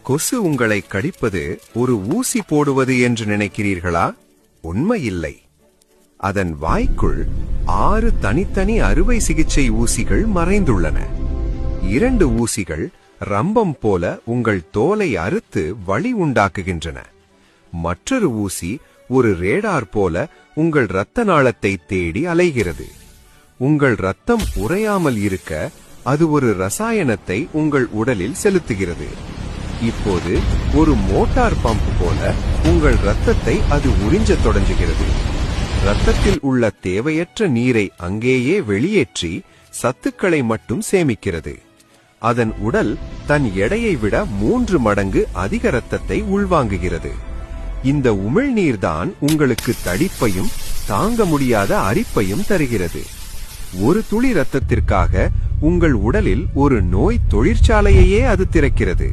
கொசு உங்களை கடிப்பது ஒரு ஊசி போடுவது என்று நினைக்கிறீர்களா? உண்மையில்லை. அதன் வாய்க்குள் 6 தனித்தனி அறுவை சிகிச்சை ஊசிகள் மறைந்துள்ளன. 2 ஊசிகள் ரம்பம் போல உங்கள் தோலை அறுத்து வலி உண்டாக்குகின்றன. மற்றொரு ஊசி ஒரு ரேடார் போல உங்கள் இரத்த நாளத்தை தேடி அலைகிறது. உங்கள் இரத்தம் உறையாமல் இருக்க அது ஒரு ரசாயனத்தை உங்கள் உடலில் செலுத்துகிறது. இப்போது ஒரு மோட்டார் பம்ப் போல உங்கள் இரத்தத்தை அது உறிஞ்சத் தொடங்குகிறது. இரத்தத்தில் உள்ள தேவையற்ற நீரை அங்கேயே வெளியேற்றி சத்துக்களை மட்டும் சேமிக்கிறது. அதன் உடல் தன் எடையை விட 3 மடங்கு அதிக இரத்தத்தை உள்வாங்குகிறது. இந்த உமிழ்நீர்தான் உங்களுக்கு தடிப்பையும் தாங்க முடியாத அரிப்பையும் தருகிறது. ஒரு துளி இரத்தத்திற்காக உங்கள் உடலில் ஒரு நோய் தொழிற்சாலையையே அது திறக்கிறது.